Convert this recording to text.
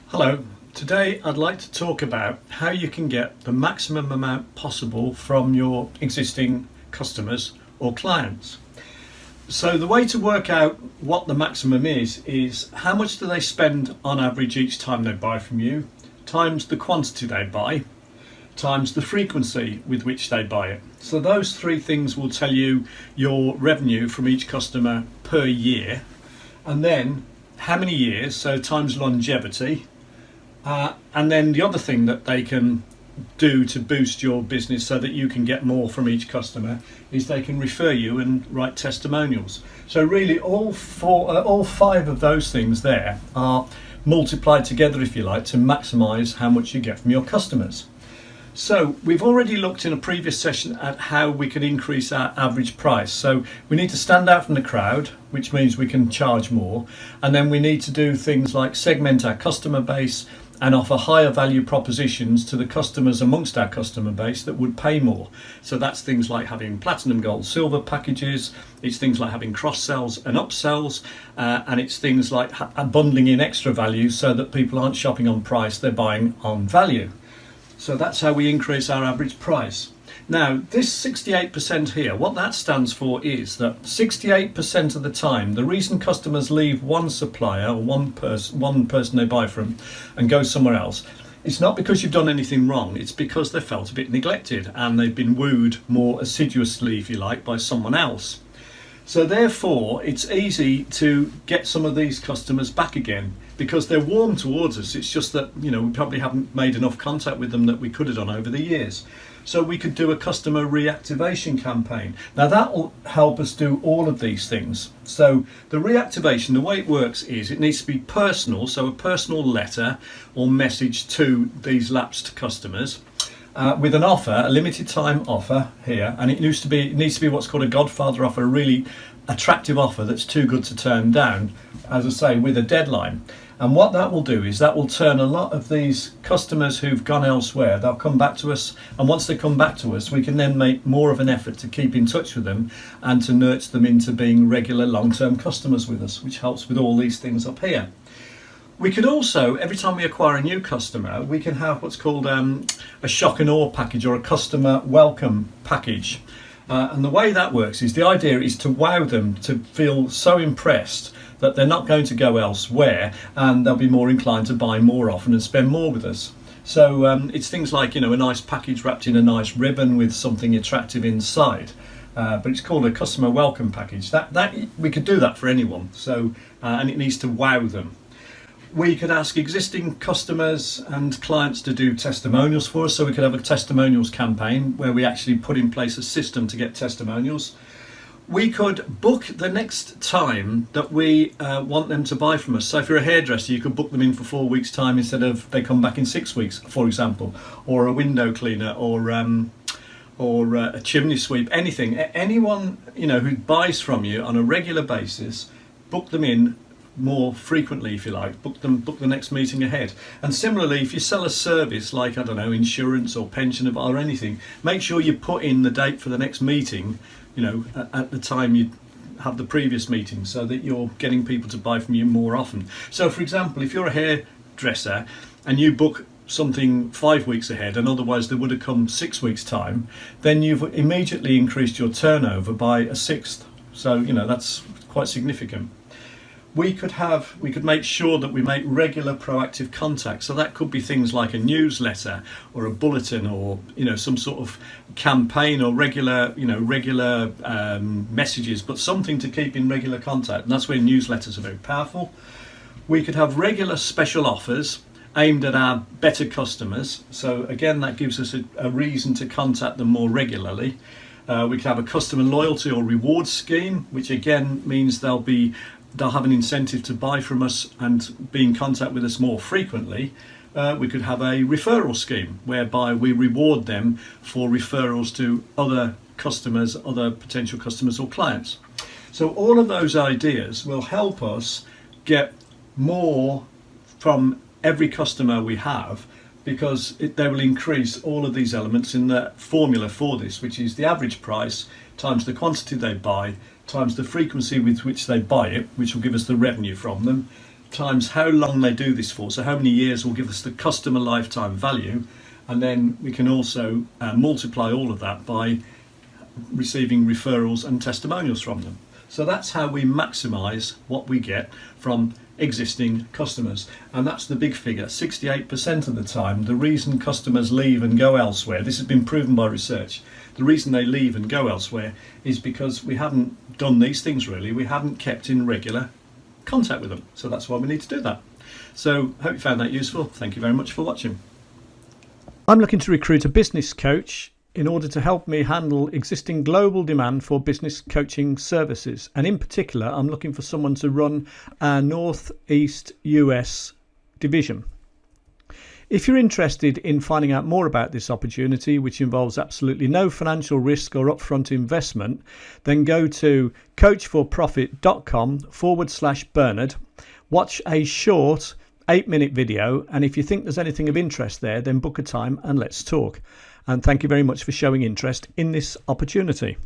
Hello, today I'd like to talk about how you can get the maximum amount possible from your existing customers or clients. So the way to work out what the maximum is how much do they spend on average each time they buy from you, times the quantity they buy, times the frequency with which they buy it. So those three things will tell you your revenue from each customer per year, and then how many years, so times longevity. And then the other thing that they can do to boost your business so that you can get more from each customer is they can refer you and write testimonials. So really all five of those things there are multiplied together, if you like, to maximize how much you get from your customers. So we've already looked in a previous session at how we can increase our average price. So we need to stand out from the crowd, which means we can charge more. And then we need to do things like segment our customer base and offer higher value propositions to the customers amongst our customer base that would pay more. So that's things like having platinum, gold, silver packages. It's things like having cross sells and upsells, and it's things like bundling in extra value so that people aren't shopping on price, they're buying on value. So that's how we increase our average price. Now, this 68% here, what that stands for is that 68% of the time, the reason customers leave one supplier or one person they buy from and go somewhere else, it's not because you've done anything wrong, it's because they felt a bit neglected and they've been wooed more assiduously, if you like, by someone else. So therefore, it's easy to get some of these customers back again because they're warm towards us. It's just that, we probably haven't made enough contact with them that we could have done over the years. So we could do a customer reactivation campaign. Now that will help us do all of these things. So the reactivation, the way it works is it needs to be personal, so a personal letter or message to these lapsed customers. With an offer, a limited time offer here, and it needs to be what's called a Godfather offer, a really attractive offer that's too good to turn down, as I say, with a deadline. And what that will do is that will turn a lot of these customers who've gone elsewhere, they'll come back to us, and once they come back to us, we can then make more of an effort to keep in touch with them and to nurture them into being regular long-term customers with us, which helps with all these things up here. We could also, every time we acquire a new customer, we can have what's called a shock and awe package or a customer welcome package. And the way that works is the idea is to wow them, to feel so impressed that they're not going to go elsewhere and they'll be more inclined to buy more often and spend more with us. So it's things like, a nice package wrapped in a nice ribbon with something attractive inside. But it's called a customer welcome package. That we could do that for anyone. So and it needs to wow them. We could ask existing customers and clients to do testimonials for us. So we could have a testimonials campaign where we actually put in place a system to get testimonials. We could book the next time that we want them to buy from us. So if you're a hairdresser, you could book them in for 4 weeks' time instead of they come back in 6 weeks, for example, or a window cleaner, or a chimney sweep, anything. Anyone who buys from you on a regular basis, book them in more frequently, if you like. Book the next meeting ahead. And similarly, if you sell a service like, I don't know, insurance or pension or anything, make sure you put in the date for the next meeting, at the time you have the previous meeting, so that you're getting people to buy from you more often. So for example, if you're a hairdresser and you book something 5 weeks ahead and otherwise they would have come 6 weeks time, then you've immediately increased your turnover by a sixth. So that's quite significant. We could make sure that we make regular proactive contact. So that could be things like a newsletter or a bulletin or some sort of campaign or regular messages, but something to keep in regular contact. And that's where newsletters are very powerful. We could have regular special offers aimed at our better customers. So again, that gives us a reason to contact them more regularly. We could have a customer loyalty or reward scheme, which again means they'll have an incentive to buy from us and be in contact with us more frequently. We could have a referral scheme whereby we reward them for referrals to other customers, other potential customers or clients. So all of those ideas will help us get more from every customer we have, because they will increase all of these elements in the formula for this, which is the average price times the quantity they buy times the frequency with which they buy it, which will give us the revenue from them, times how long they do this for, so how many years will give us the customer lifetime value, and then we can also multiply all of that by receiving referrals and testimonials from them. So that's how we maximise what we get from existing customers, and that's the big figure. 68% of the time, the reason customers leave and go elsewhere, this has been proven by research, the reason they leave and go elsewhere is because we haven't done these things really, we haven't kept in regular contact with them. So that's why we need to do that. So hope you found that useful. Thank you very much for watching. I'm looking to recruit a business coach in order to help me handle existing global demand for business coaching services. And in particular, I'm looking for someone to run our Northeast US division. If you're interested in finding out more about this opportunity, which involves absolutely no financial risk or upfront investment, then go to coachforprofit.com/Bernard, watch a short 8-minute video, and if you think there's anything of interest there, then book a time and let's talk. And thank you very much for showing interest in this opportunity.